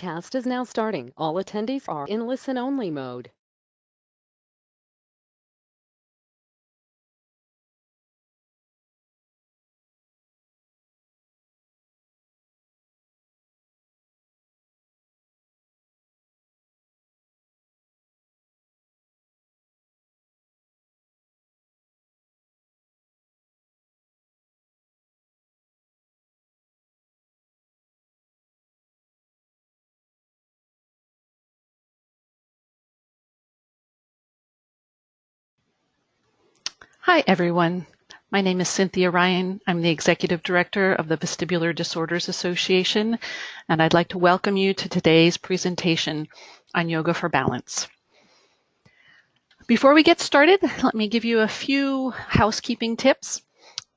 broadcast is now starting. All attendees are in listen-only mode. Hi, everyone. My name is Cynthia Ryan. I'm the Executive Director of the Vestibular Disorders Association, and I'd like to welcome you to today's presentation on Yoga for Balance. Before we get started, let me give you a few housekeeping tips.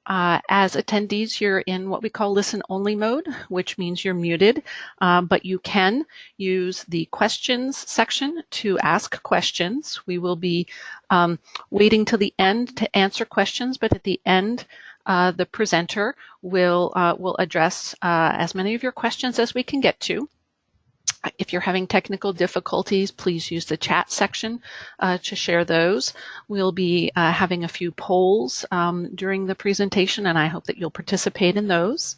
As attendees, you're in what we call listen-only mode, which means you're muted, but you can use the questions section to ask questions. We will be waiting till the end to answer questions, but at the end, the presenter will address as many of your questions as we can get to. If you're having technical difficulties, please use the chat section to share those. We'll be having a few polls during the presentation, and I hope that you'll participate in those.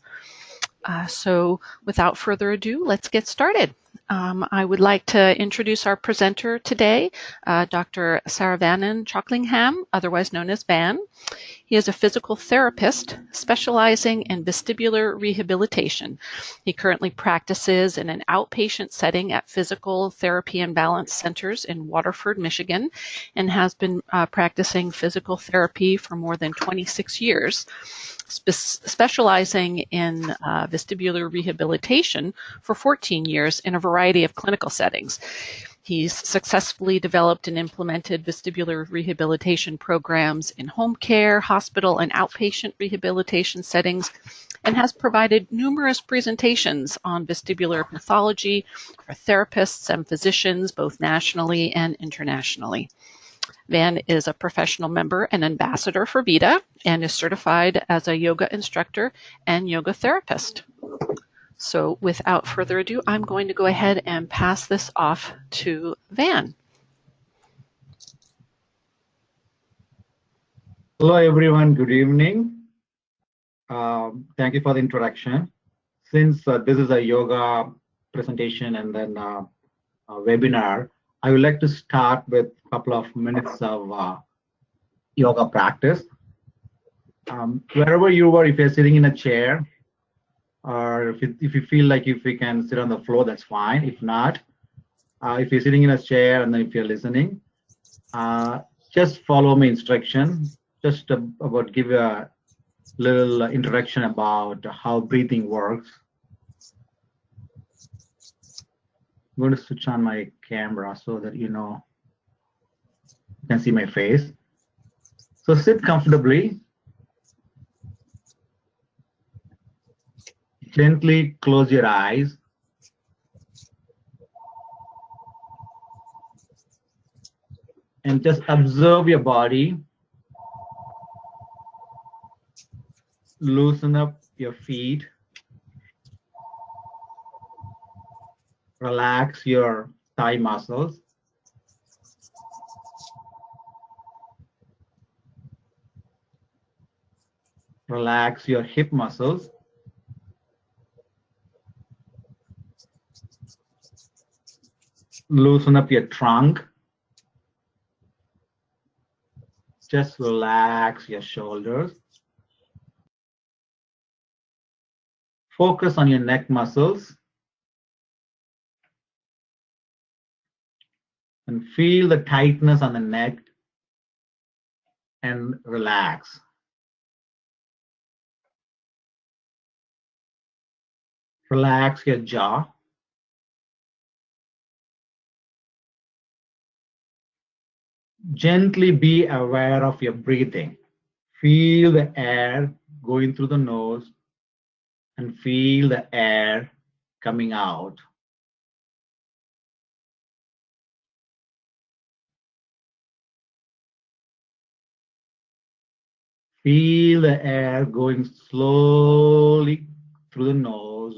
So without further ado, let's get started. I would like to introduce our presenter today, Dr. Saravanan Choklingham, otherwise known as Van. He is a physical therapist specializing in vestibular rehabilitation. He currently practices in an outpatient setting at physical therapy and balance centers in Waterford, Michigan, and has been practicing physical therapy for more than 26 years, specializing in vestibular rehabilitation for 14 years in a variety of clinical settings. He's successfully developed and implemented vestibular rehabilitation programs in home care, hospital, and outpatient rehabilitation settings, and has provided numerous presentations on vestibular pathology for therapists and physicians, both nationally and internationally. Van is a professional member and ambassador for VITA and is certified as a yoga instructor and yoga therapist. So without further ado, I'm going to go ahead and pass this off to Van. Hello, everyone. Good evening. Thank you for the introduction. Since this is a yoga presentation and then a webinar, I would like to start with a couple of minutes of yoga practice. Wherever you are, if you're sitting in a chair, or if you feel like if you can sit on the floor, that's fine. If not, if you're sitting in a chair and then if you're listening, just follow my instruction. Just about give a little introduction about how breathing works. I'm going to switch on my camera so that you can see my face. So sit comfortably. Gently close your eyes. And just observe your body. Loosen up your feet. Relax your thigh muscles. Relax your hip muscles. Loosen up your trunk. Just relax your shoulders. Focus on your neck muscles. And feel the tightness on the neck and relax. Relax your jaw. Gently be aware of your breathing. Feel the air going through the nose and feel the air coming out. Feel the air going slowly through the nose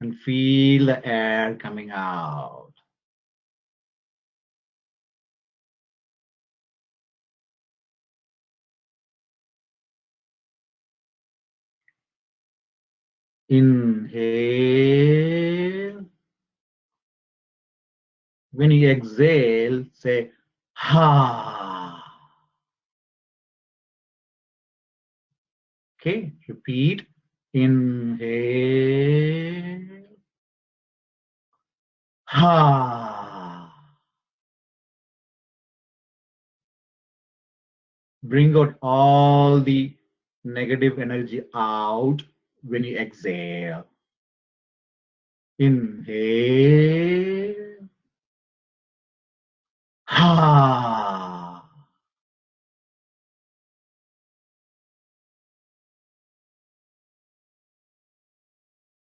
and feel the air coming out. Inhale. When you exhale, say ha. Okay, repeat. Inhale. Ha. Bring out all the negative energy out when you exhale. Inhale. Ha.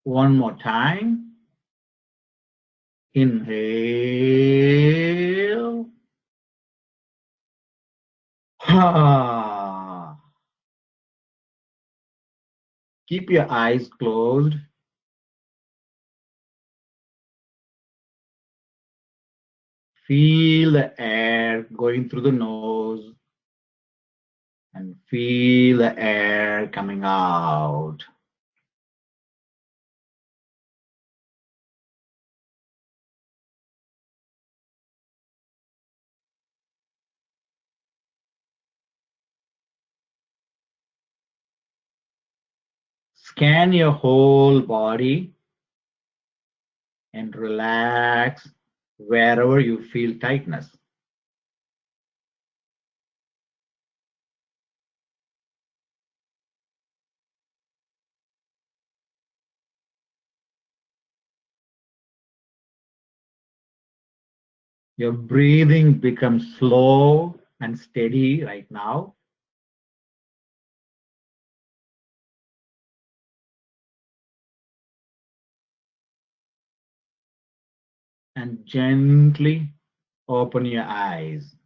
One more time. Inhale. Ha. Keep your eyes closed. Feel the air going through the nose and feel the air coming out. Scan your whole body and relax wherever you feel tightness. Your breathing becomes slow and steady right now. And gently open your eyes.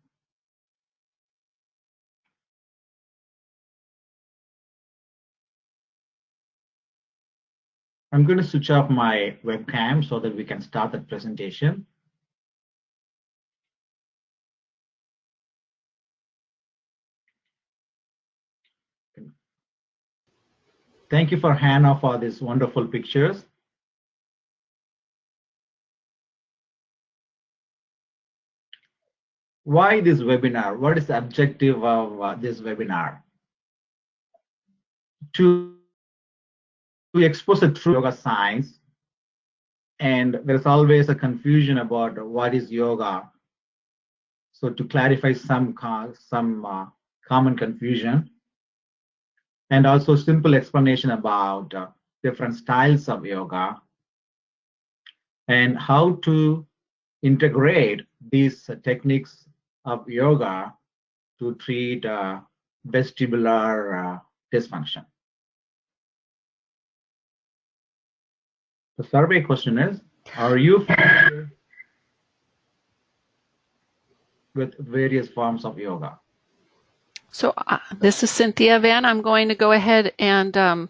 I'm going to switch off my webcam so that we can start the presentation. Thank you for Hannah for these wonderful pictures. Why this webinar? What is the objective of this webinar? To expose the true yoga science, and there's always a confusion about what is yoga. So to clarify some common confusion, and also simple explanation about different styles of yoga and how to integrate these techniques of yoga to treat vestibular dysfunction. The survey question is, are you familiar with various forms of yoga? So this is Cynthia Van. I'm going to go ahead and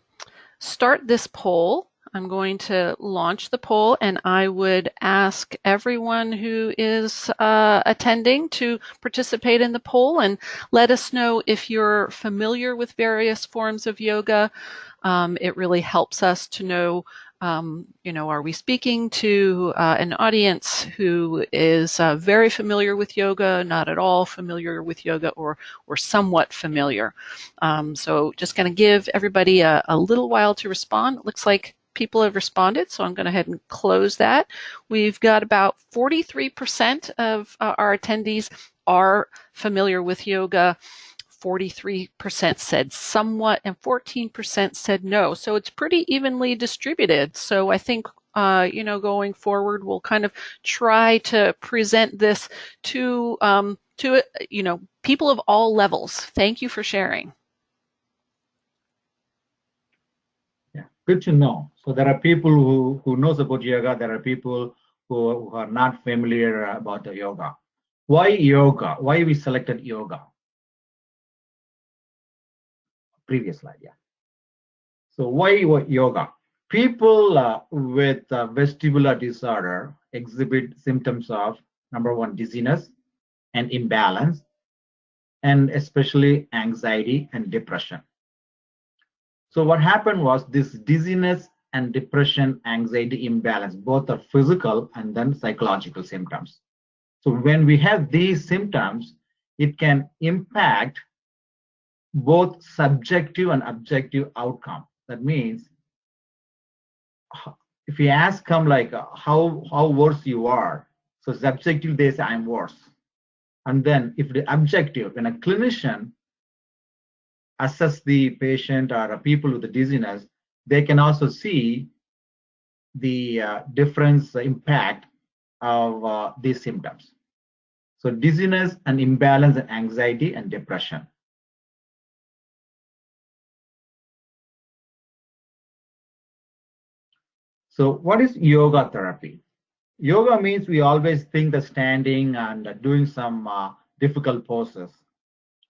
start this poll. I'm going to launch the poll, and I would ask everyone who is attending to participate in the poll and let us know if you're familiar with various forms of yoga. It really helps us to know, are we speaking to an audience who is very familiar with yoga, not at all familiar with yoga, or somewhat familiar. So just going to give everybody a little while to respond. It looks like people have responded, so I'm going to go ahead and close that. We've got about 43% of our attendees are familiar with yoga. 43% said somewhat, and 14% said no. So it's pretty evenly distributed. So I think, going forward, we'll kind of try to present this to people of all levels. Thank you for sharing. Yeah, good to know. So there are people who knows about yoga. There are people who are not familiar about the yoga. Why yoga? Why we selected yoga? Previous slide, yeah. So why yoga? People with vestibular disorder exhibit symptoms of, number one, dizziness and imbalance, and especially anxiety and depression. So what happened was this dizziness and depression, anxiety, imbalance, both are physical and then psychological symptoms. So when we have these symptoms, it can impact both subjective and objective outcome. That means if you ask them like how worse you are, so subjective they say I'm worse. And then if the objective, when a clinician assess the patient or people with the dizziness, they can also see the difference impact of these symptoms. So dizziness and imbalance and anxiety and depression. So what is yoga therapy? Yoga means we always think that standing and doing some difficult poses.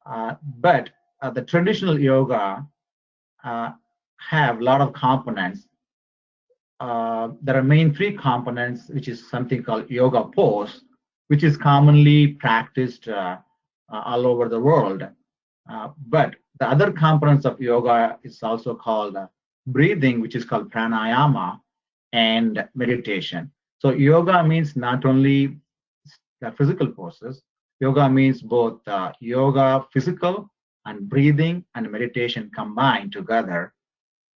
But the traditional yoga have a lot of components. There are main three components, which is something called yoga pose, which is commonly practiced all over the world. But the other components of yoga is also called breathing, which is called pranayama, and meditation. So yoga means not only the physical poses, yoga means both yoga physical and breathing and meditation combined together,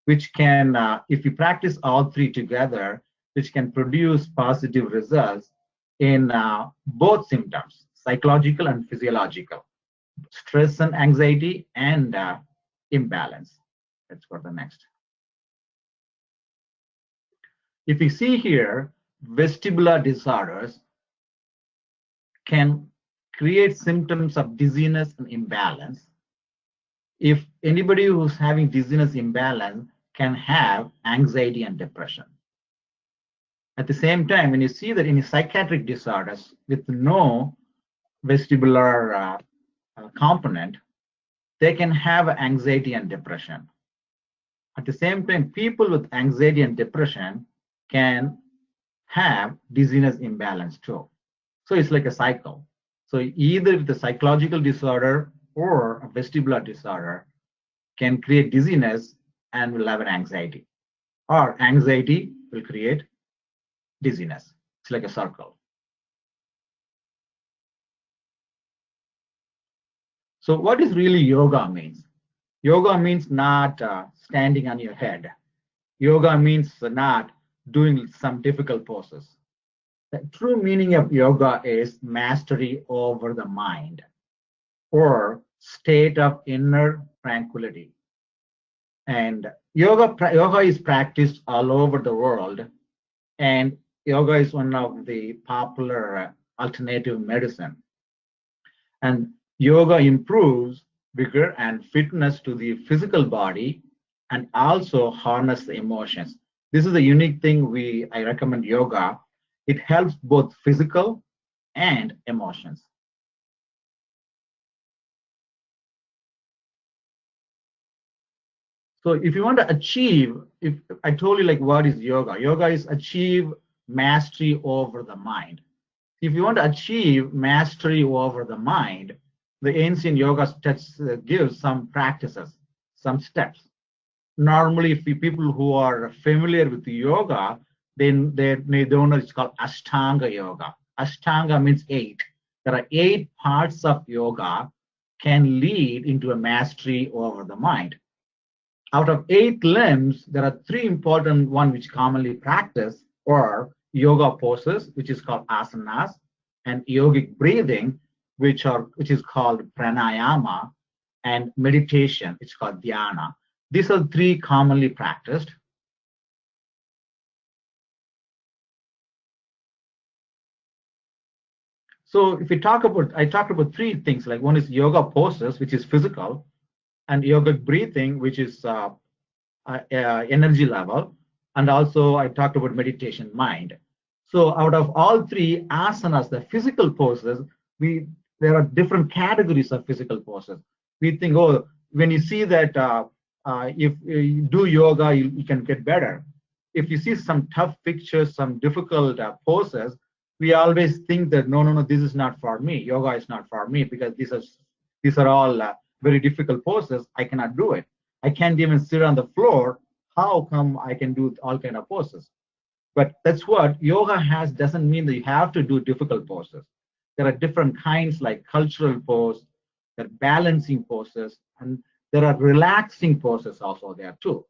which can, if you practice all three together, which can produce positive results in both symptoms, psychological and physiological, stress and anxiety and imbalance. Let's go to the next. If you see here, vestibular disorders can create symptoms of dizziness and imbalance. If anybody who's having dizziness imbalance can have anxiety and depression. At the same time, when you see that in psychiatric disorders with no vestibular component, they can have anxiety and depression. At the same time, people with anxiety and depression can have dizziness imbalance too. So it's like a cycle. So either the psychological disorder or a vestibular disorder can create dizziness and will have an anxiety, or anxiety will create dizziness. It's like a circle. So what is really yoga means? Yoga means not standing on your head. Yoga means not doing some difficult poses. The true meaning of yoga is mastery over the mind, or state of inner tranquility. And yoga is practiced all over the world, and yoga is one of the popular alternative medicine. And yoga improves vigor and fitness to the physical body and also harness the emotions. This is a unique thing I recommend yoga. It helps both physical and emotions. So if you want to achieve, if I told you like what is yoga? Yoga is achieve mastery over the mind. If you want to achieve mastery over the mind, the ancient yoga gives some practices, some steps. Normally, if people who are familiar with the yoga, then they don't know it's called Ashtanga yoga. Ashtanga means 8. There are 8 parts of yoga can lead into a mastery over the mind. Out of 8 limbs, there are 3 important ones which commonly practice, or yoga poses, which is called asanas, and yogic breathing, which is called pranayama, and meditation, it's called dhyana. These are 3 commonly practiced. So if we I talked about 3 things, like one is yoga poses, which is physical, and yogic breathing, which is energy level, and also I talked about meditation, mind. So out of all 3 asanas, the physical poses, there are different categories of physical poses. We think, oh, when you see that if you do yoga, you can get better. if you see some tough pictures, some difficult poses, we always think that no, this is not for me. Yoga is not for me because these are all very difficult poses. I cannot do it. I can't even sit on the floor. How come I can do all kind of poses? But that's what yoga has. Doesn't mean that you have to do difficult poses. There are different kinds like cultural pose, there are balancing poses, and there are relaxing poses also there too.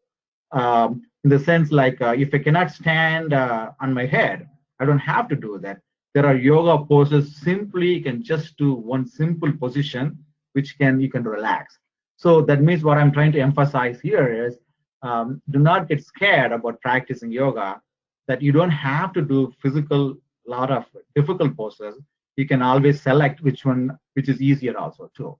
In the sense like if I cannot stand on my head, I don't have to do that. There are yoga poses. Simply, you can just do one simple position, which you can relax. So that means what I'm trying to emphasize here is do not get scared about practicing yoga. That you don't have to do lot of difficult poses. You can always select which is easier also too.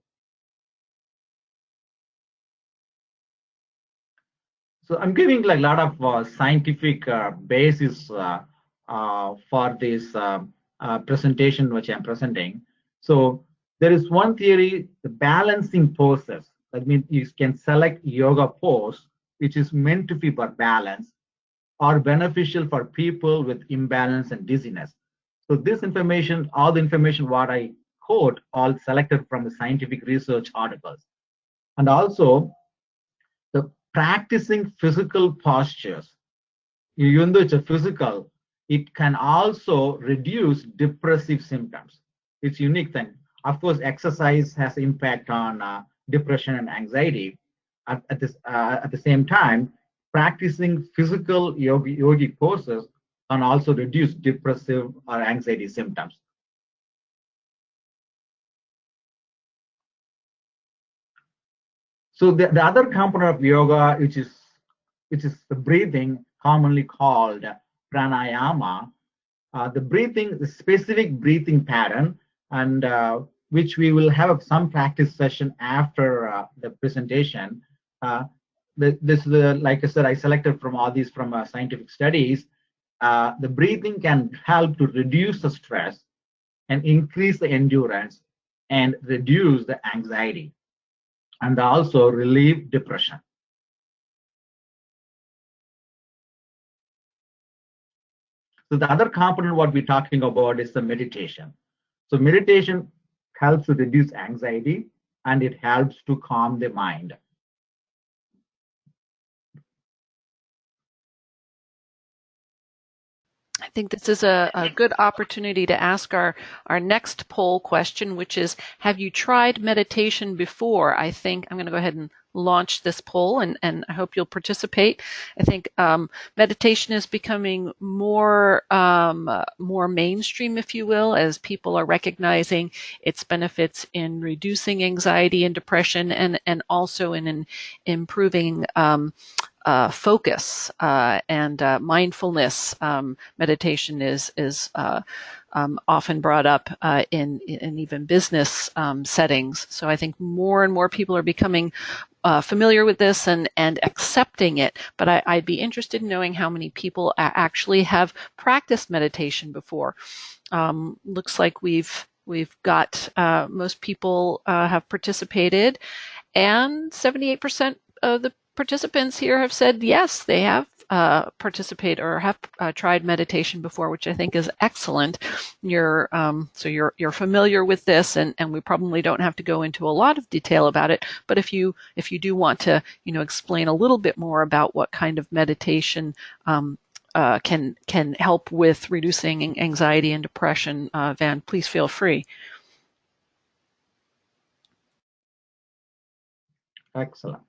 So I'm giving like a lot of scientific basis for this presentation which I'm presenting. So there is one theory, the balancing poses. That means you can select yoga pose, which is meant to be for balance, or beneficial for people with imbalance and dizziness. So this information, all the information what I quote, all selected from the scientific research articles. And also the practicing physical postures, even though it's a physical, it can also reduce depressive symptoms. It's a unique thing. Of course, exercise has impact on depression and anxiety. At the same time, practicing physical yogic poses can also reduce depressive or anxiety symptoms. So the other component of yoga, which is the breathing, commonly called pranayama, the specific breathing pattern, and which we will have some practice session after the presentation. Like I said, I selected from all these from scientific studies. The breathing can help to reduce the stress and increase the endurance and reduce the anxiety, and also relieve depression. So the other component what we're talking about is the meditation. So meditation helps to reduce anxiety and it helps to calm the mind. I think this is a good opportunity to ask our next poll question, which is, have you tried meditation before? I think I'm going to go ahead and launch this poll, and I hope you'll participate. I think meditation is becoming more mainstream, if you will, as people are recognizing its benefits in reducing anxiety and depression, and also in improving focus and mindfulness. Meditation is often brought up in even business settings. So I think more and more people are becoming familiar with this and accepting it. But I'd be interested in knowing how many people actually have practiced meditation before. Looks like we've got most people have participated, and 78% of the participants here have said yes, they have participated or have tried meditation before, which I think is excellent. So you're familiar with this, and we probably don't have to go into a lot of detail about it. But if you do want to, explain a little bit more about what kind of meditation can help with reducing anxiety and depression, Van, please feel free. Excellent.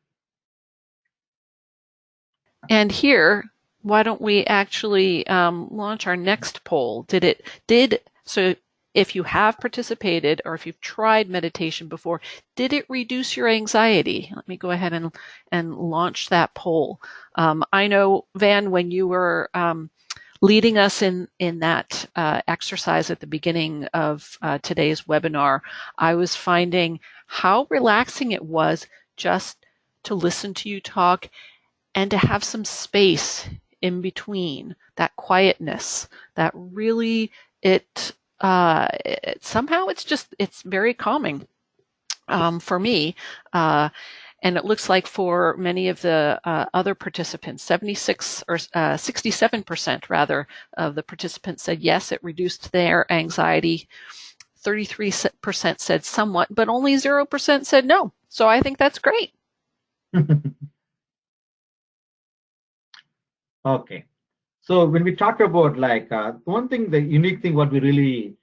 And here, why don't we actually launch our next poll? So if you have participated or if you've tried meditation before, did it reduce your anxiety? Let me go ahead and launch that poll. I know, Van, when you were leading us in that exercise at the beginning of today's webinar, I was finding how relaxing it was just to listen to you talk and to have some space in between, that quietness, that really, somehow it's very calming for me. And it looks like for many of the other participants, 76 or 67% rather of the participants said yes, it reduced their anxiety. 33% said somewhat, but only 0% said no. So I think that's great. Okay. So when we talk about like one thing, the unique thing, what we really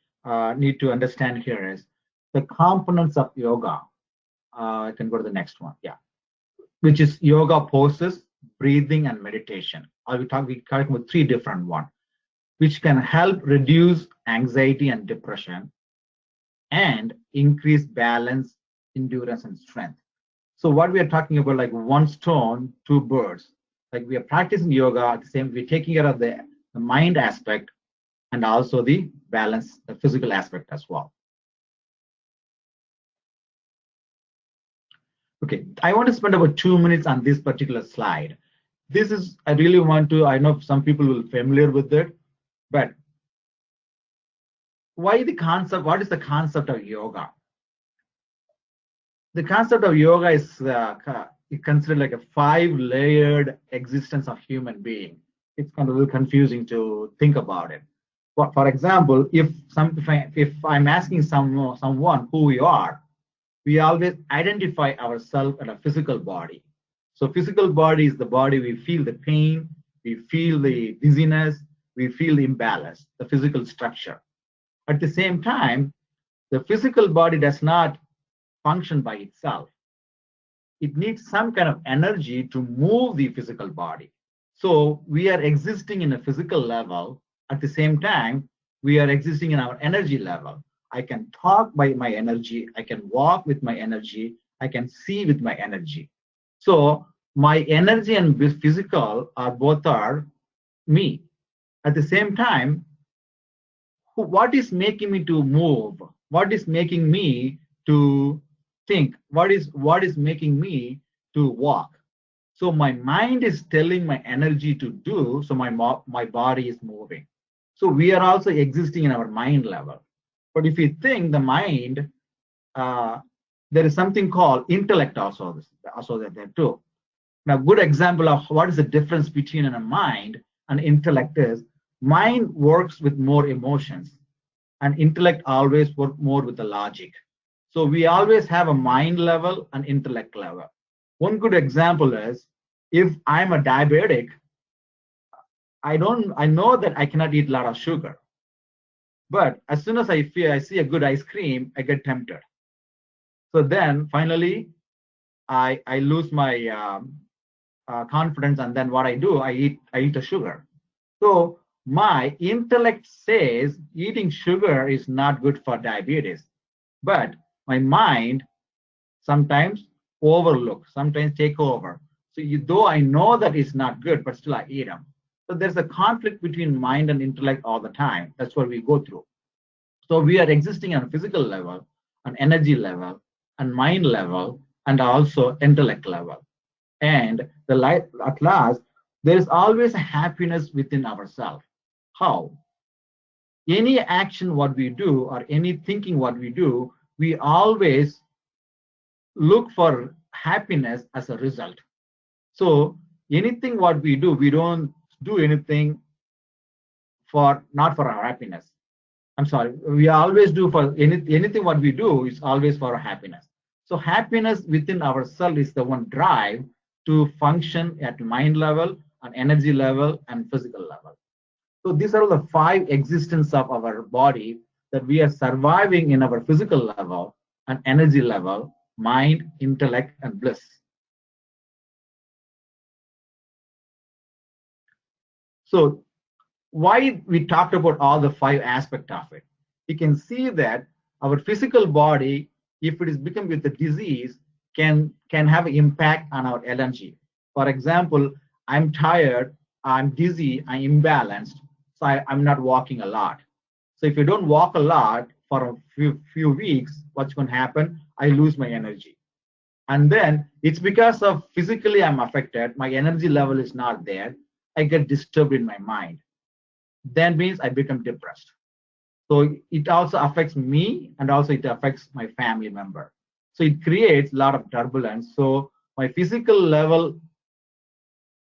need to understand here is the components of yoga. I can go to the next one. Yeah. Which is yoga poses, breathing, and meditation. We talk about three different ones, which can help reduce anxiety and depression and increase balance, endurance, and strength. So what we are talking about, like one stone, two birds. Like we are practicing yoga at the same, we're taking care of the mind aspect and also the balance, the physical aspect as well. Okay, I want to spend about 2 minutes on this particular slide. This is, I really want to, I know some people will be familiar with it, but why the concept, what is the concept of yoga? The concept of yoga is considered like a 5-layered existence of human being. It's kind of a little confusing to think about it. But for example, if I'm asking someone who we are, we always identify ourselves in a physical body. So physical body is the body we feel the pain, we feel the dizziness, we feel the imbalance, the physical structure. At the same time, the physical body does not function by itself. It needs some kind of energy to move the physical body. So we are existing in a physical level. At the same time, we are existing in our energy level. I can talk by my energy. I can walk with my energy. I can see with my energy. So my energy and physical are both are me. At the same time, what is making me to move? What is making me to think? What is making me to walk? So my mind is telling my energy to do, so my body is moving. So we are also existing in our mind level. But if you think the mind, there is something called intellect also there too. Now, good example of what is the difference between a mind and intellect is mind works with more emotions and intellect always work more with the logic. So we always have a mind level and intellect level. One good example is if I'm a diabetic, I know that I cannot eat a lot of sugar. But as soon as I see a good ice cream, I get tempted. So then finally, I lose my confidence, and then what I do, I eat the sugar. So my intellect says eating sugar is not good for diabetes, but my mind sometimes overlook, sometimes take over. So though I know that it's not good, but still I eat them. So there's a conflict between mind and intellect all the time. That's what we go through. So we are existing on a physical level, an energy level, and mind level, and also intellect level. And at last, there is always a happiness within ourselves. How? Any action what we do or any thinking what we do, we always look for happiness as a result. So anything what we do, we don't do anything not for our happiness. I'm sorry, we always do for anything what we do is always for our happiness. So happiness within ourselves is the one drive to function at mind level, and energy level, and physical level. So these are the 5 existence of our body that we are surviving in our physical level and energy level, mind, intellect, and bliss. So why we talked about all the 5 aspects of it? You can see that our physical body, if it is become with the disease, can have an impact on our energy. For example, I'm tired, I'm dizzy, I'm imbalanced, so I'm not walking a lot. So if you don't walk a lot for a few weeks, what's going to happen? I lose my energy. And then it's because of physically I'm affected, my energy level is not there, I get disturbed in my mind. Then means I become depressed. So it also affects me, and also it affects my family member. So it creates a lot of turbulence. So my physical level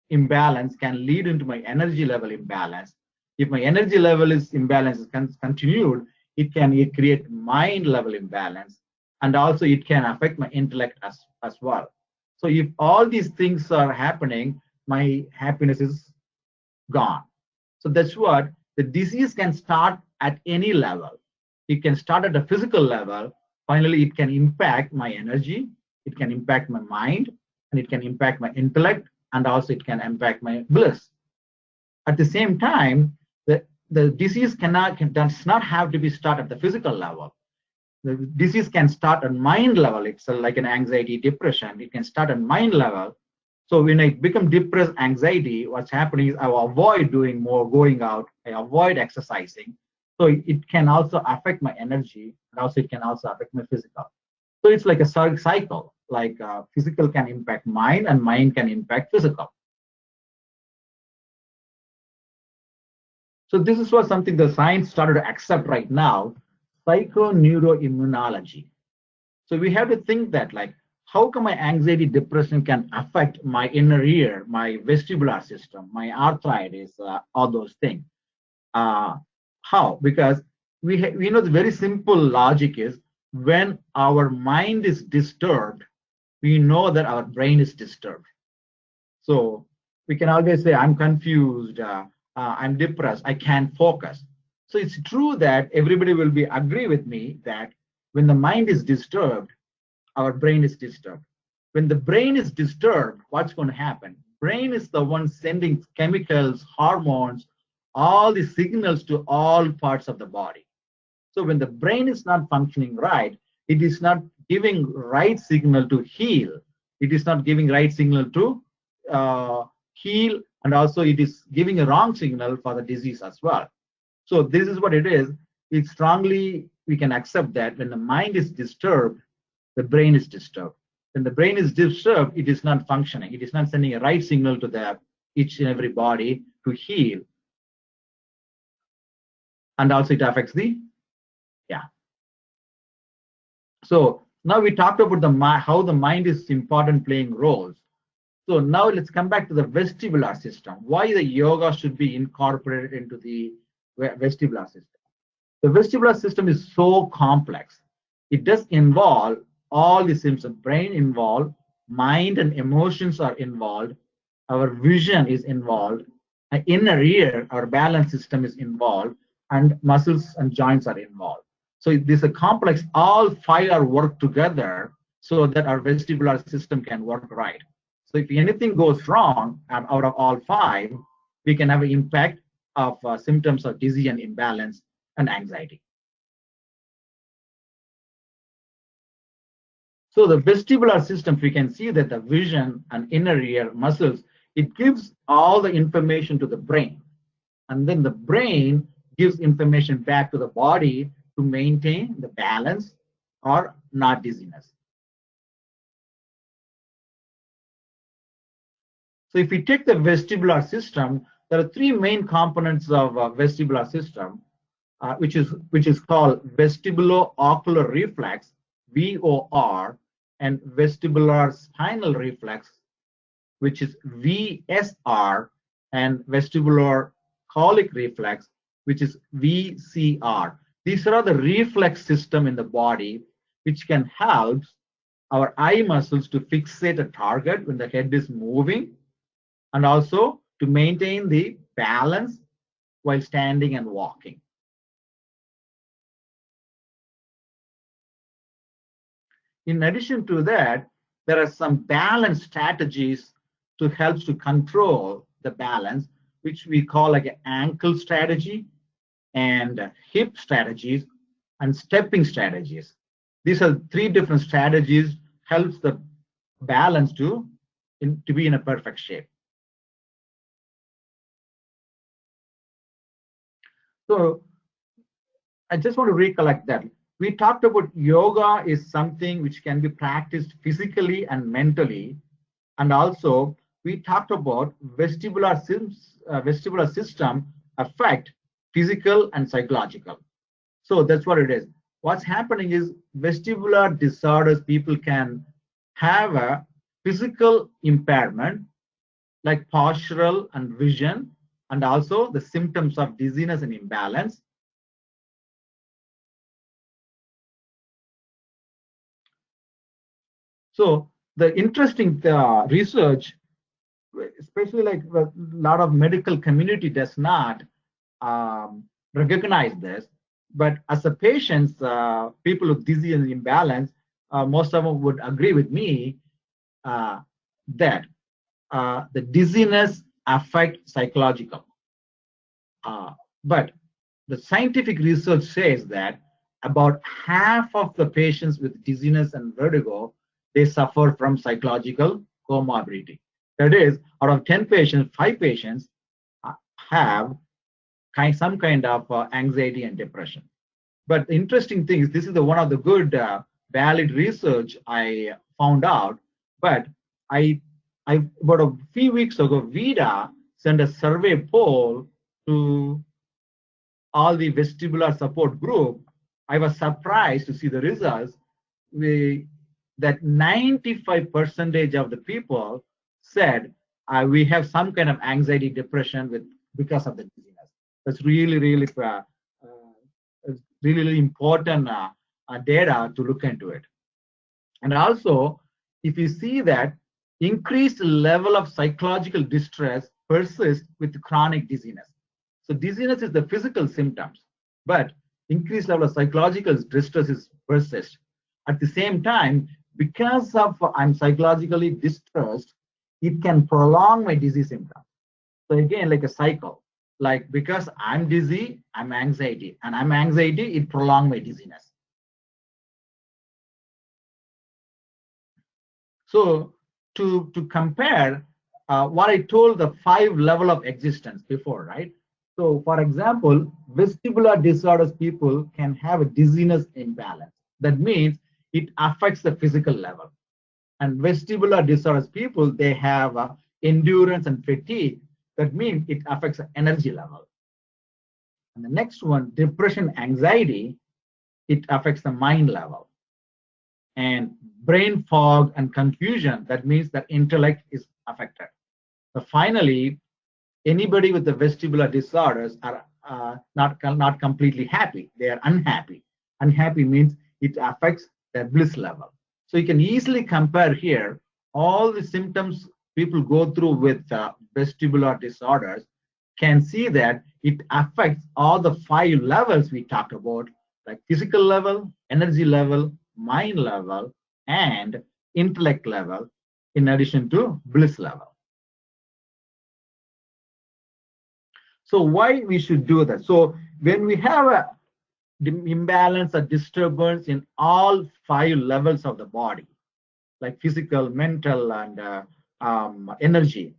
imbalance can lead into my energy level imbalance. If my energy level is imbalance is continued, it can create mind level imbalance, and also it can affect my intellect as well. So if all these things are happening, my happiness is gone. So that's what the disease can start at any level. It can start at a physical level. Finally, it can impact my energy, it can impact my mind, and it can impact my intellect, and also it can impact my bliss. At the same time, the disease does not have to be start at the physical level. The disease can start at mind level. It's like an anxiety, depression. It can start at mind level. So when I become depressed, anxiety, what's happening is I will avoid doing more, going out. I avoid exercising. So it can also affect my energy, and also it can also affect my physical. So it's like a cycle. Like physical can impact mind, and mind can impact physical. So this is what something the science started to accept right now, psychoneuroimmunology. So we have to think that, like, how come my anxiety, depression can affect my inner ear, my vestibular system, my arthritis, all those things? How? Because we know the very simple logic is when our mind is disturbed, we know that our brain is disturbed. So we can always say, I'm confused, I'm depressed, I can't focus. So it's true that everybody will be agree with me that when the mind is disturbed, our brain is disturbed. When the brain is disturbed, what's going to happen? Brain is the one sending chemicals, hormones, all the signals to all parts of the body. So when the brain is not functioning right, it is not giving right signal to heal. It is not giving right signal to heal, and also it is giving a wrong signal for the disease as well. So this is what it is. It strongly, we can accept that when the mind is disturbed, the brain is disturbed. When the brain is disturbed, it is not functioning. It is not sending a right signal to each and every body to heal. And also it affects So now we talked about how the mind is important playing roles. So now let's come back to the vestibular system. Why the yoga should be incorporated into the vestibular system? The vestibular system is so complex. It does involve all the systems. Brain involved, mind and emotions are involved, our vision is involved, our inner ear, our balance system is involved, and muscles and joints are involved. So this is a complex, all five are work together so that our vestibular system can work right. So if anything goes wrong out of all five, we can have an impact of symptoms of disease and imbalance and anxiety. So the vestibular system, we can see that the vision and inner ear muscles, it gives all the information to the brain. And then the brain gives information back to the body to maintain the balance or not dizziness. So if we take the vestibular system, there are three main components of vestibular system, which is called vestibulo-ocular reflex, VOR, and vestibular spinal reflex, which is VSR, and vestibular colic reflex, which is VCR. These are the reflex system in the body which can help our eye muscles to fixate a target when the head is moving, and also to maintain the balance while standing and walking. In addition to that, there are some balance strategies to help to control the balance, which we call like an ankle strategy and hip strategies and stepping strategies. These are three different strategies helps the balance to be in a perfect shape. So I just want to recollect that. We talked about yoga is something which can be practiced physically and mentally. And also we talked about vestibular system affect physical and psychological. So that's what it is. What's happening is vestibular disorders, people can have a physical impairment like postural and vision, and also the symptoms of dizziness and imbalance. So the interesting research, especially like a lot of medical community does not recognize this, but as a patients, people with dizziness and imbalance, most of them would agree with me that the dizziness affect psychological. But the scientific research says that about half of the patients with dizziness and vertigo, they suffer from psychological comorbidity. That is, out of 10 patients, 5 patients have some kind of anxiety and depression. But the interesting thing is, this is one of the good valid research I found out. But I about a few weeks ago, VIDA sent a survey poll to all the vestibular support group. I was surprised to see the results. That 95% of the people said we have some kind of anxiety, depression because of the dizziness. That's really important data to look into it. And also, if you see that increased level of psychological distress persists with chronic dizziness. So dizziness is the physical symptoms, but increased level of psychological distress is persist. At the same time, because of I'm psychologically distressed, it can prolong my disease symptoms. So again, like a cycle, like because I'm dizzy, I'm anxiety, and I'm anxiety, it prolongs my dizziness. So to compare what I told the 5 level of existence before, right? So for example, vestibular disorders people can have a dizziness imbalance. That means it affects the physical level. And vestibular disorders people, they have endurance and fatigue. That means it affects the energy level. And the next one, depression, anxiety, it affects the mind level. And brain fog and confusion, that means that intellect is affected. So finally, anybody with the vestibular disorders are not completely happy. They are unhappy. Unhappy means it affects their bliss level. So you can easily compare here all the symptoms people go through with vestibular disorders, can see that it affects all the 5 levels we talked about, like physical level, energy level, mind level, and intellect level, in addition to bliss level. So why we should do that? So when we have a imbalance or disturbance in all 5 levels of the body, like physical, mental, and energy,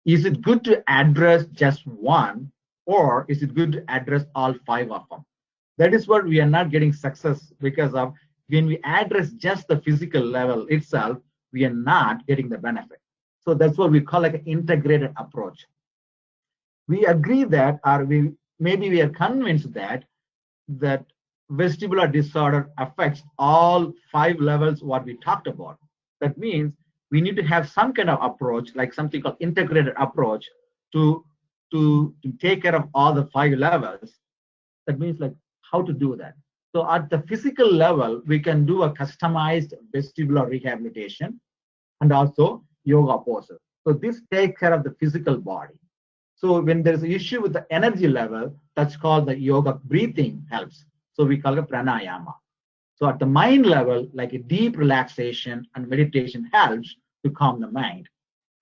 is it good to address just one, or is it good to address all 5 of them? That is what we are not getting success because of. When we address just the physical level itself, we are not getting the benefit. So that's what we call like an integrated approach. We agree that, or maybe we are convinced that vestibular disorder affects all 5 levels what we talked about. That means we need to have some kind of approach, like something called integrated approach, to take care of all the 5 levels. That means like how to do that. So at the physical level, we can do a customized vestibular rehabilitation and also yoga poses. So this takes care of the physical body. So when there's an issue with the energy level, that's called the yoga breathing helps. So we call it pranayama. So at the mind level, like a deep relaxation and meditation helps to calm the mind.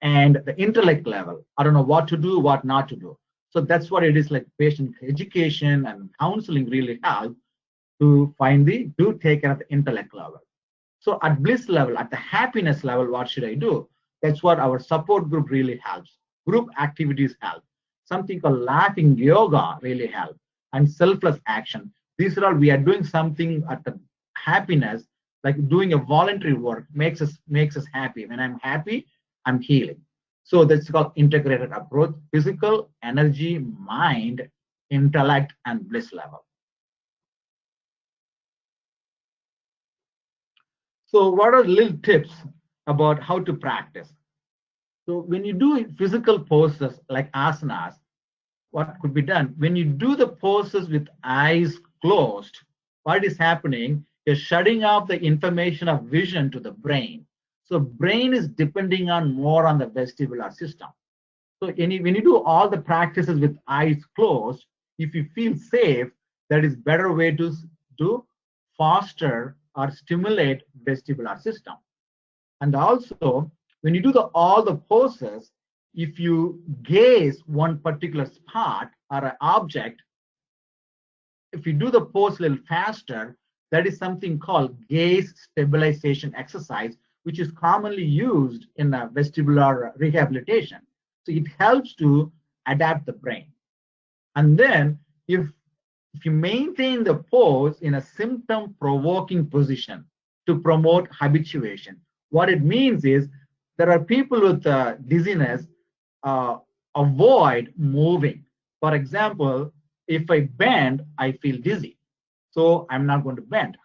And the intellect level, I don't know what to do, what not to do. So that's what it is, like patient education and counseling really help to take care of the intellect level. So at bliss level, at the happiness level, what should I do? That's what our support group really helps. Group activities help. Something called laughing yoga really help. And selfless action. These are all, we are doing something at the happiness, like doing a voluntary work makes us happy. When I'm happy, I'm healing. So that's called integrated approach: physical, energy, mind, intellect, and bliss level. So what are little tips? about how to practice. So when you do physical poses like asanas, what could be done? When you do the poses with eyes closed, what is happening? You're shutting off the information of vision to the brain. So brain is depending on more on the vestibular system. So when you do all the practices with eyes closed, if you feel safe, that is better way to foster or stimulate vestibular system. And also, when you do all the poses, if you gaze one particular spot or an object, if you do the pose a little faster, that is something called gaze stabilization exercise, which is commonly used in vestibular rehabilitation. So it helps to adapt the brain. And then if you maintain the pose in a symptom provoking position to promote habituation, what it means is there are people with dizziness avoid moving. For example, if I bend, I feel dizzy, so I'm not going to bend.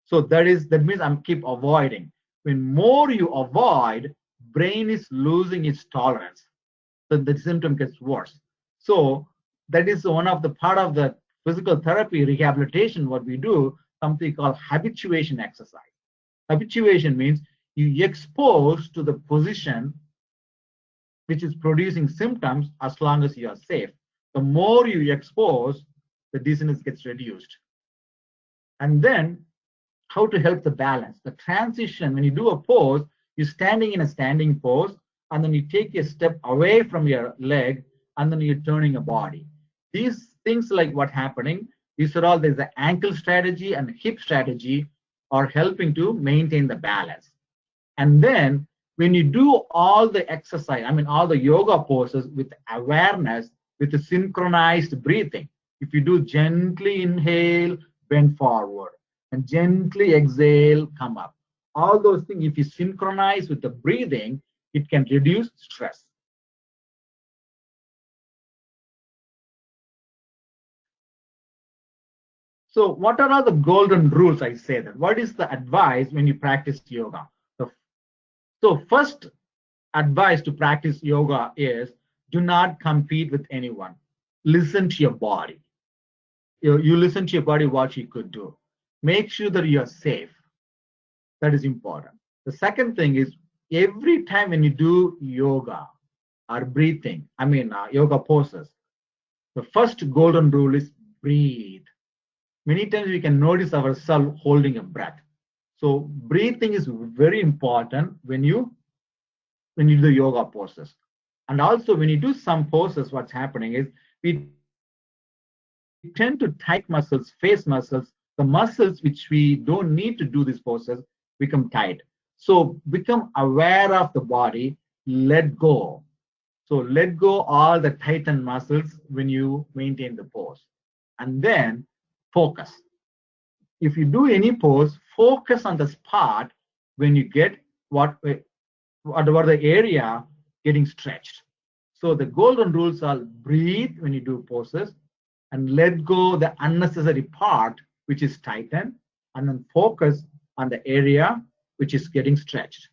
So that means I'm keep avoiding. When more you avoid, brain is losing its tolerance, so the symptom gets worse. So that is one of the part of the physical therapy rehabilitation. What we do, something called habituation exercise. Habituation means you expose to the position which is producing symptoms as long as you are safe. The more you expose, the dizziness gets reduced. And then how to help the balance. The transition, when you do a pose, you're standing in a standing pose, and then you take a step away from your leg, and then you're turning your body. These things like what's happening, these are all, there's the ankle strategy and hip strategy are helping to maintain the balance. And then when you do all the exercise, I mean, all the yoga poses with awareness, with the synchronized breathing, if you do gently inhale, bend forward, and gently exhale, come up. All those things, if you synchronize with the breathing, it can reduce stress. So what are all the golden rules? I say that. What is the advice when you practice yoga? So first advice to practice yoga is do not compete with anyone. Listen to your body. You listen to your body, what you could do. Make sure that you're safe. That is important. The second thing is every time when you do yoga or breathing, yoga poses, the first golden rule is breathe. Many times we can notice ourselves holding a breath. So breathing is very important when you do the yoga poses. And also when you do some poses, what's happening is we tend to tight muscles, face muscles, the muscles which we don't need to do these poses become tight. So become aware of the body, let go. So let go all the tightened muscles when you maintain the pose. And then focus. If you do any pose, focus on the spot when you get whatever the area getting stretched. So the golden rules are breathe when you do poses and let go the unnecessary part which is tightened, and then focus on the area which is getting stretched.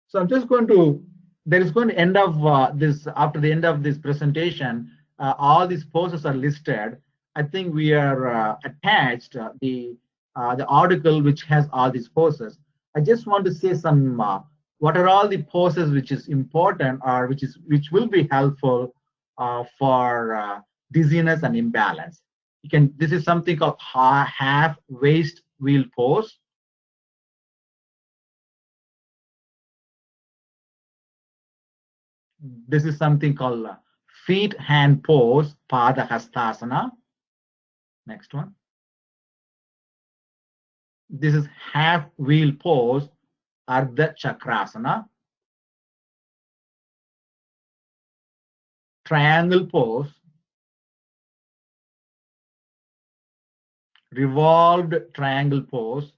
So I'm just going to, there is going to end of this, after the end of this presentation, all these poses are listed. I think we are attached the article which has all these poses. I just want to say some, what are all the poses which is important or which will be helpful for dizziness and imbalance. This is something called half waist wheel pose. This is something called feet hand pose, Pada Hastasana. Next one. This is half wheel pose, Ardha Chakrasana. Triangle pose, revolved triangle pose,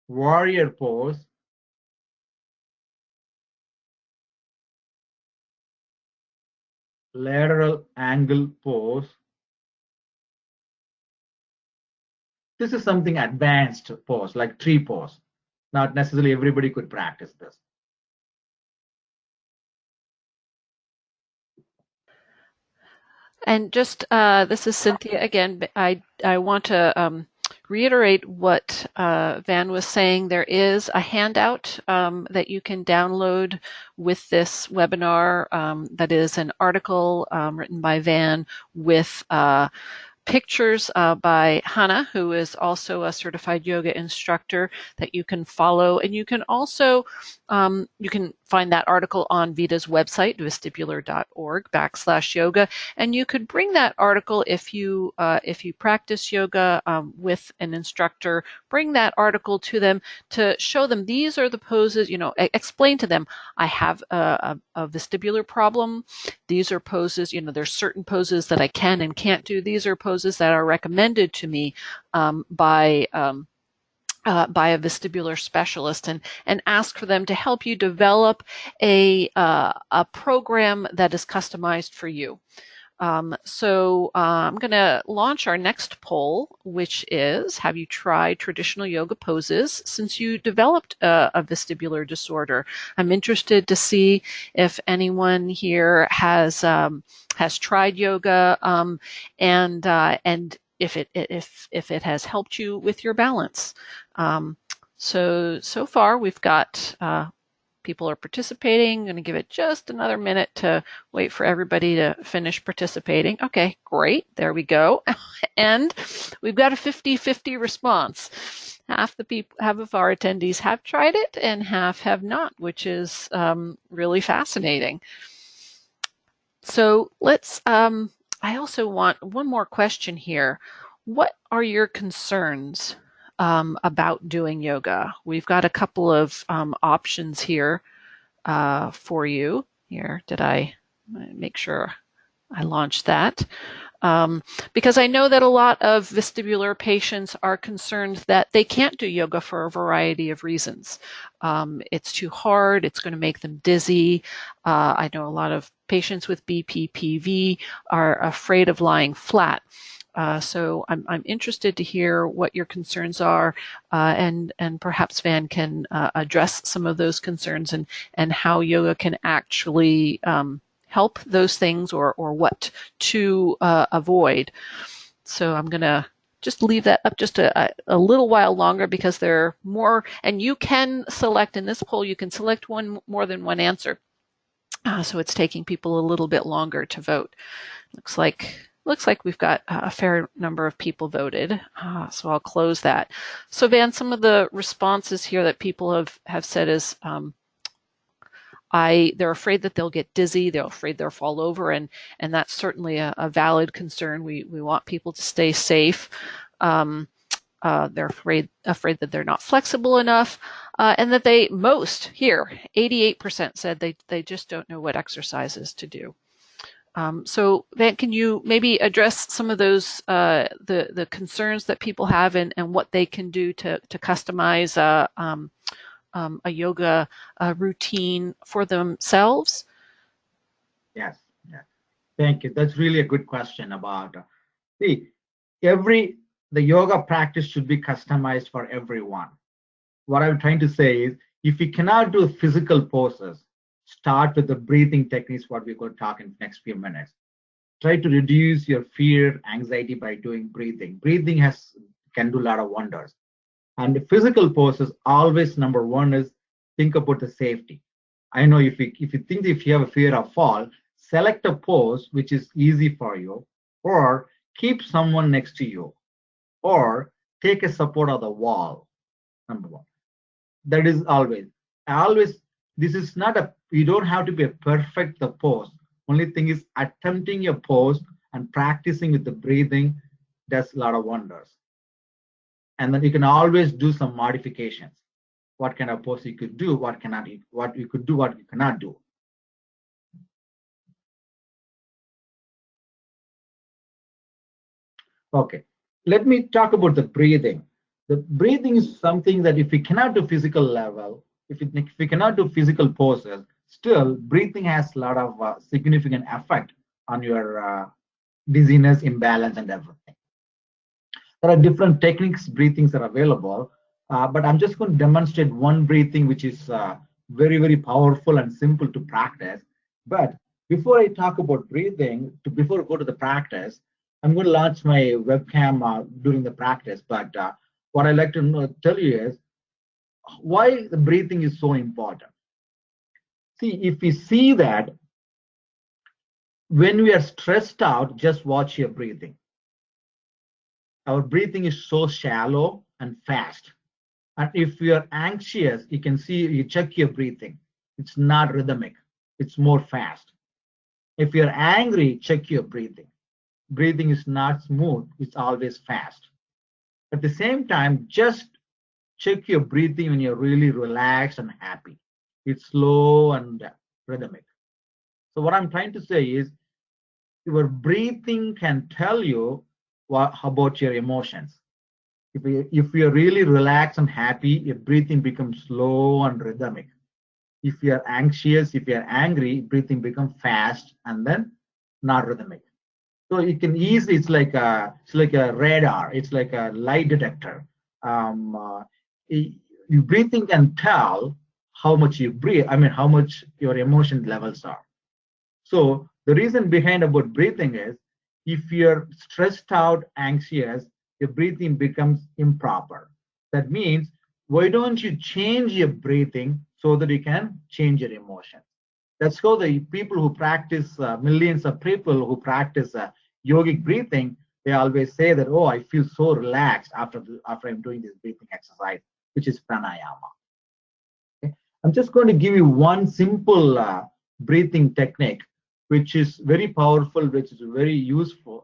warrior pose, lateral angle pose, This is something advanced pose, like tree pose. Not necessarily everybody could practice this. And just, this is Cynthia again. I want to reiterate what Van was saying. There is a handout that you can download with this webinar that is an article written by Van with pictures by Hannah, who is also a certified yoga instructor that you can follow. And you can also, you can find that article on Vita's website, vestibular.org/yoga. And you could bring that article if you practice yoga with an instructor, bring that article to them to show them these are the poses, explain to them, I have a vestibular problem. These are poses, there's certain poses that I can and can't do. These are poses that are recommended to me by a vestibular specialist, and ask for them to help you develop a program that is customized for you. So I'm going to launch our next poll, which is, have you tried traditional yoga poses since you developed a vestibular disorder? I'm interested to see if anyone here has tried yoga and if it has helped you with your balance. So far we've got people are participating. I'm going to give it just another minute to wait for everybody to finish participating. Okay, great. There we go. And we've got a 50-50 response. Half of our attendees have tried it and half have not, which is really fascinating. So let's, I also want one more question here. What are your concerns about doing yoga? We've got a couple of options here for you. Here, did I make sure I launched that? Because I know that a lot of vestibular patients are concerned that they can't do yoga for a variety of reasons. It's too hard, it's going to make them dizzy. I know a lot of patients with BPPV are afraid of lying flat. So I'm interested to hear what your concerns are, and perhaps Van can address some of those concerns and how yoga can actually help those things or what to avoid. So I'm going to just leave that up just a little while longer because there are more, and you can select in this poll, you can select more than one answer. So it's taking people a little bit longer to vote. Looks like we've got a fair number of people voted, so I'll close that. So Van, some of the responses here that people have said is they're afraid that they'll get dizzy, they're afraid they'll fall over, and that's certainly a valid concern. We want people to stay safe. They're afraid that they're not flexible enough, and that 88% said they just don't know what exercises to do. So Van, can you maybe address some of those the concerns that people have and what they can do to customize a yoga routine for themselves? Yes. Thank you. That's really a good question about, see, the yoga practice should be customized for everyone. What I'm trying to say is, if you cannot do physical poses, start with the breathing techniques, what we're going to talk in the next few minutes. Try to reduce your fear, anxiety by doing breathing. Breathing can do a lot of wonders. And the physical poses, always number one is think about the safety. I know if you have a fear of fall, select a pose which is easy for you, or keep someone next to you, or take a support of the wall. Number one. That is always. This is not you don't have to be a perfect the pose. Only thing is attempting a pose and practicing with the breathing does a lot of wonders. And then you can always do some modifications. What kind of pose you could do, what you could do, what you cannot do. Okay, let me talk about the breathing. The breathing is something that if we cannot do physical level, if we cannot do physical poses, still breathing has a lot of significant effect on your dizziness, imbalance, and everything. There are different techniques, breathings are available, but I'm just going to demonstrate one breathing which is very, very powerful and simple to practice. But before I talk about breathing, before I go to the practice, I'm going to launch my webcam during the practice. But what I'd like to tell you is why the breathing is so important. See, if we see that when we are stressed out, just watch your breathing. Our breathing is so shallow and fast. And if you are anxious, you can see, you check your breathing. It's not rhythmic. It's more fast. If you're angry, check your breathing. Breathing is not smooth. It's always fast. At the same time, just check your breathing when you're really relaxed and happy. It's slow and rhythmic. So what I'm trying to say is your breathing can tell you about your emotions. If you're really relaxed and happy, your breathing becomes slow and rhythmic. If you're anxious, if you're angry, breathing becomes fast and then not rhythmic. So you can easily, it's like a radar, it's like a lie detector. Your breathing can tell how much you breathe, how much your emotion levels are. So the reason behind about breathing is if you're stressed out, anxious, your breathing becomes improper. That means, why don't you change your breathing so that you can change your emotions? That's how the people who practice, millions of people who practice yogic breathing, they always say that, oh, I feel so relaxed after I'm doing this breathing exercise, which is pranayama. Okay? I'm just going to give you one simple breathing technique, which is very powerful, which is very useful.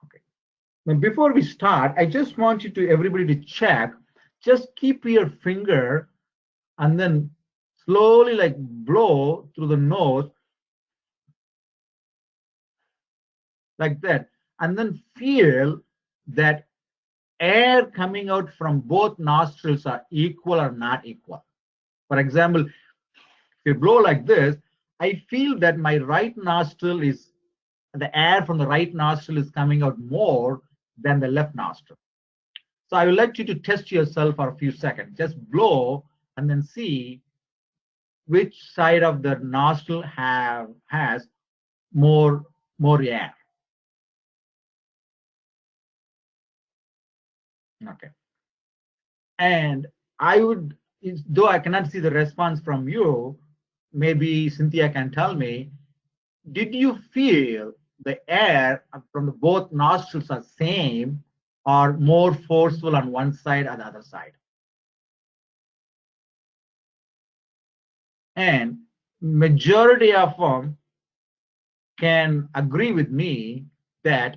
Okay. Now, before we start, I just want everybody to check. Just keep your finger and then slowly like blow through the nose like that, and then feel that air coming out from both nostrils are equal or not equal. For example, if you blow like this, I feel that my right nostril is, the air from the right nostril is coming out more than the left nostril. So I would like you to test yourself for a few seconds. Just blow and then see which side of the nostril has more air. Okay. And I would, though I cannot see the response from you, maybe Cynthia can tell me, did you feel the air from both nostrils are same or more forceful on one side or the other side? And majority of them can agree with me that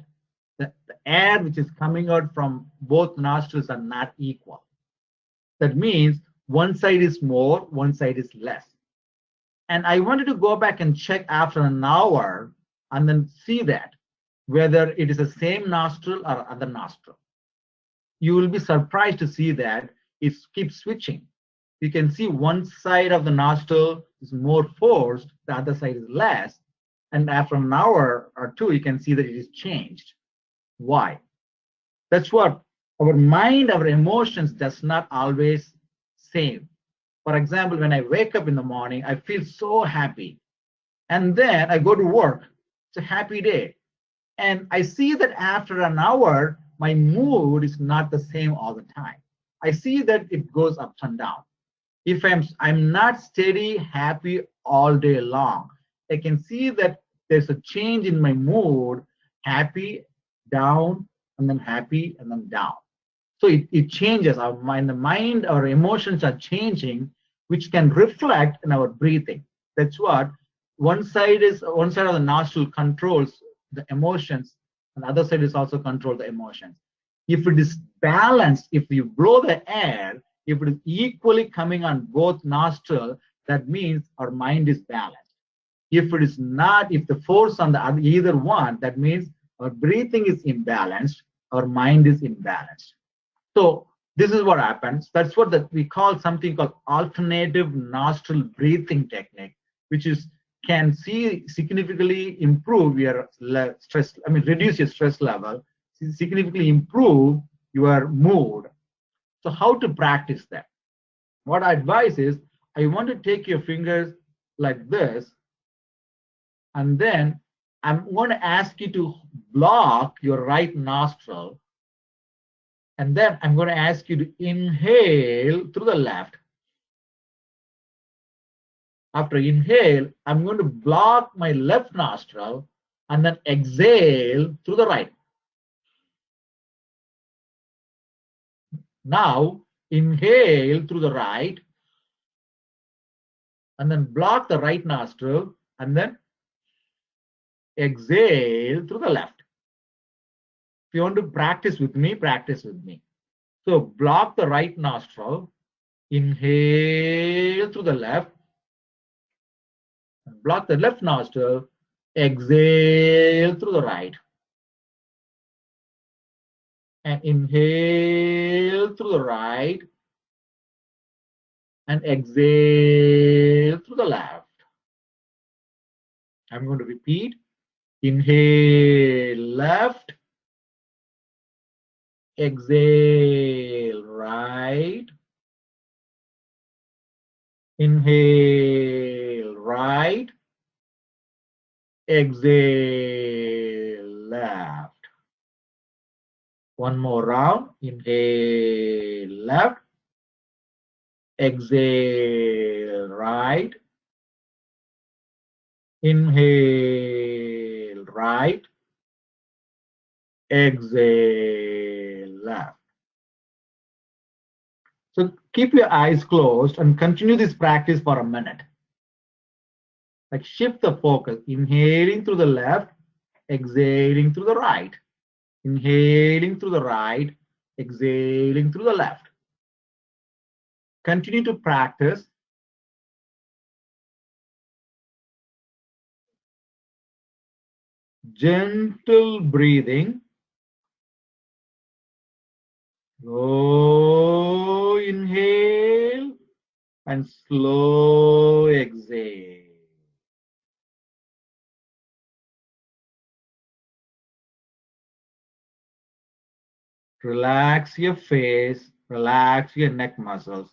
the air which is coming out from both nostrils are not equal. That means one side is more, one side is less. And I wanted to go back and check after an hour and then see that whether it is the same nostril or other nostril. You will be surprised to see that it keeps switching. You can see one side of the nostril is more forced, the other side is less. And after an hour or two, you can see that it is changed. Why? That's what our mind, our emotions does not always same. For example, when I wake up in the morning, I feel so happy. And then I go to work. It's a happy day. And I see that after an hour, my mood is not the same all the time. I see that it goes up and down. If I'm not steady, happy all day long, I can see that there's a change in my mood, happy, down, and then happy, and then down. So it changes. The mind, our emotions are changing, which can reflect in our breathing. That's what one side of the nostril controls the emotions, and the other side is also control the emotions. If it is balanced, if you blow the air, if it is equally coming on both nostrils, that means our mind is balanced. If it is not, if the force on the either one, that means our breathing is imbalanced, our mind is imbalanced. So this is what happens. That's what we call something called alternative nostril breathing technique, which is can significantly improve your stress, reduce your stress level, significantly improve your mood. So how to practice that? What I advise is, I want to take your fingers like this, and then I'm going to ask you to block your right nostril, and then I'm going to ask you to inhale through the left. After inhale, I'm going to block my left nostril and then exhale through the right. Now, inhale through the right and then block the right nostril and then exhale through the left. If you want to practice with me, practice with me. So block the right nostril, inhale through the left, block the left nostril, exhale through the right. And inhale through the right and exhale through the left. I'm going to repeat. Inhale left, exhale right, inhale right, exhale left. One more round. Inhale left, exhale right, inhale right, exhale left. So keep your eyes closed and continue this practice for a minute. Like shift the focus, inhaling through the left, exhaling through the right, inhaling through the right, exhaling through the left. Continue to practice. Gentle breathing. Slow inhale and slow exhale. Relax your face, relax your neck muscles.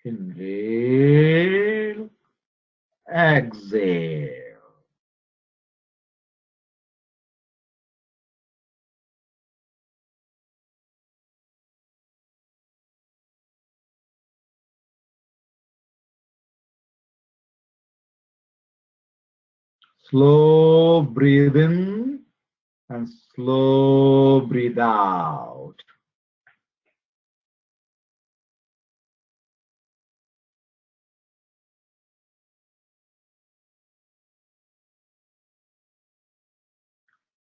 Inhale, exhale. Slow breathe in and slow breathe out.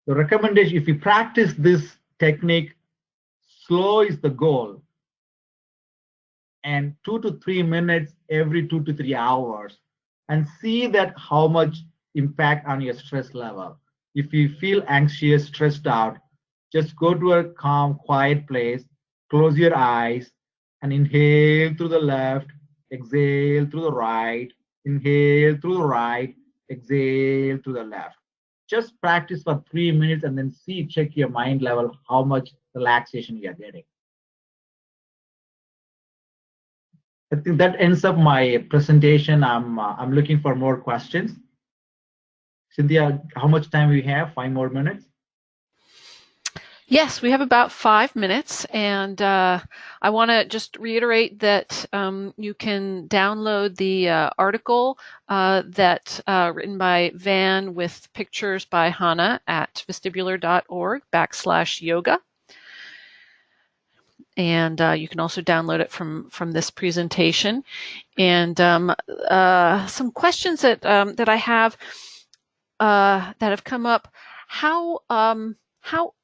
The recommendation, if you practice this technique, slow is the goal, and 2 to 3 minutes every 2 to 3 hours, and see that how much impact on your stress level. If you feel anxious, stressed out, just go to a calm, quiet place, close your eyes, and inhale through the left, exhale through the right, inhale through the right, exhale to the left. Just practice for 3 minutes and then check your mind level, how much relaxation you're getting. I think that ends up my presentation. I'm looking for more questions. Cynthia, how much time we have? 5 more minutes? Yes, we have about 5 minutes, and I want to just reiterate that you can download the article that written by Van with pictures by Hannah at vestibular.org/yoga. And you can also download it from this presentation. And some questions that I have that have come up. How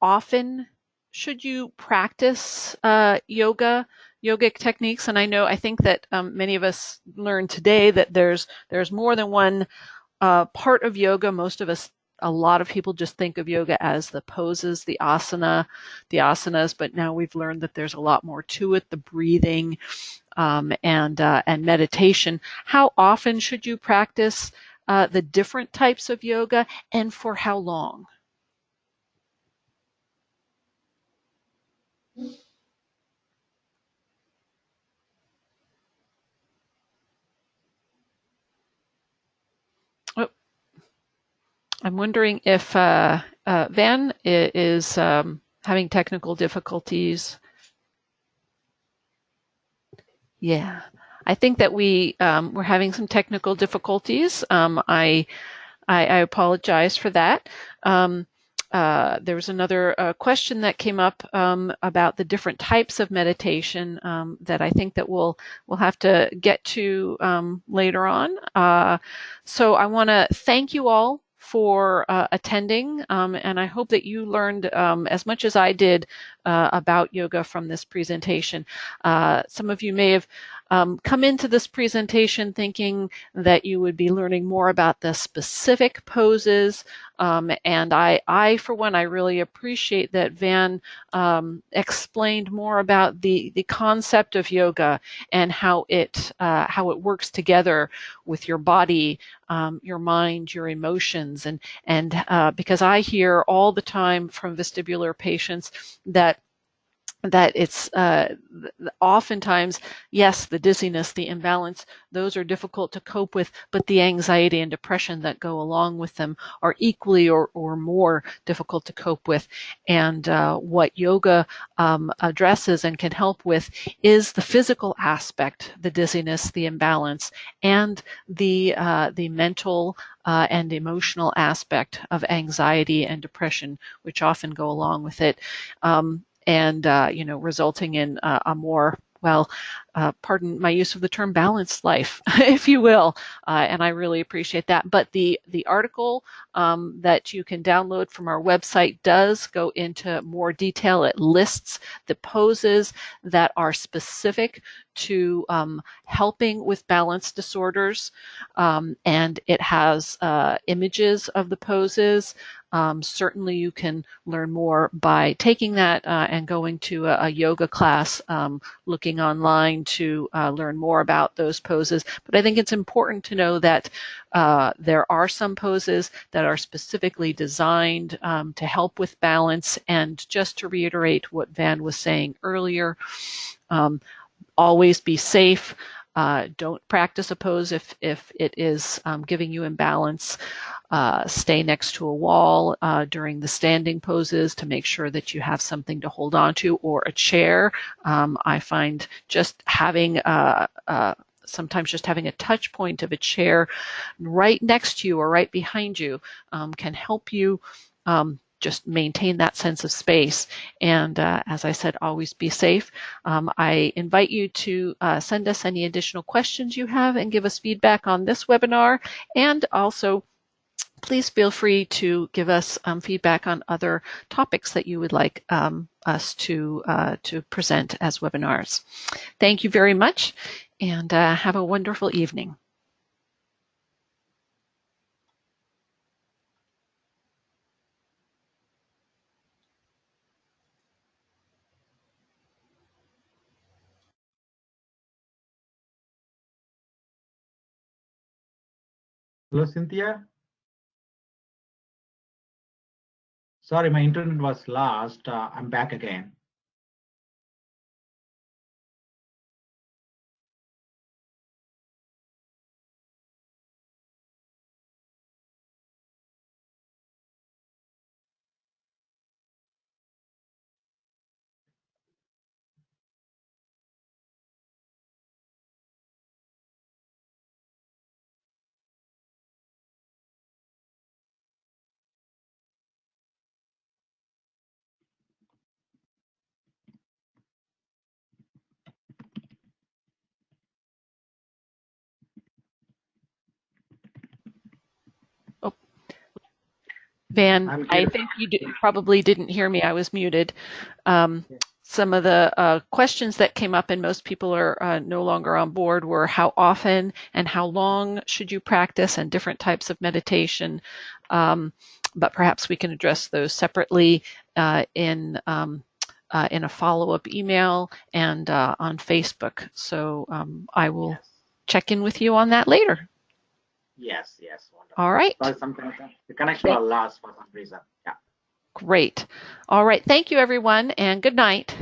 often should you practice yogic techniques? And I think that many of us learned today that there's more than one part of yoga. Most of us a lot of people just think of yoga as the poses, the asanas, but now we've learned that there's a lot more to it, the breathing and meditation. How often should you practice the different types of yoga, and for how long? Oh, I'm wondering if Van is having technical difficulties. Yeah, I think that we're having some technical difficulties. I apologize for that. There was another question that came up about the different types of meditation that I think that we'll have to get to later on. So I want to thank you all for attending, and I hope that you learned as much as I did about yoga from this presentation. Some of you may have come into this presentation thinking that you would be learning more about the specific poses, and I, for one, I really appreciate that Van explained more about the concept of yoga and how it works together with your body, your mind, your emotions, and because I hear all the time from vestibular patients that it's oftentimes, yes, the dizziness, the imbalance, those are difficult to cope with, but the anxiety and depression that go along with them are equally or more difficult to cope with. And what yoga addresses and can help with is the physical aspect, the dizziness, the imbalance, and the mental and emotional aspect of anxiety and depression, which often go along with it. And resulting in a more, well, pardon my use of the term, balanced life, if you will. And I really appreciate that. But the article that you can download from our website does go into more detail. It lists the poses that are specific to helping with balance disorders, and it has images of the poses. Certainly you can learn more by taking that and going to a yoga class, looking online to learn more about those poses. But I think it's important to know that there are some poses that are specifically designed to help with balance. And just to reiterate what Van was saying earlier, always be safe. Don't practice a pose if it is giving you imbalance. Stay next to a wall during the standing poses to make sure that you have something to hold on to, or a chair. I find just having sometimes just having a touch point of a chair right next to you or right behind you can help you just maintain that sense of space. And as I said, always be safe. I invite you to send us any additional questions you have and give us feedback on this webinar. And also, please feel free to give us feedback on other topics that you would like us to present as webinars. Thank you very much, and have a wonderful evening. Hello, Cynthia. Sorry, my internet was lost. I'm back again. Van, I think you probably didn't hear me. I was muted. Some of the questions that came up, and most people are no longer on board, were how often and how long should you practice, and different types of meditation. but perhaps we can address those separately in a follow-up email and on Facebook. So I will check in with you on that later. Yes, yes, wonderful. All right. But sometimes the connection will last for some reason. Yeah. Great. All right. Thank you, everyone, and good night.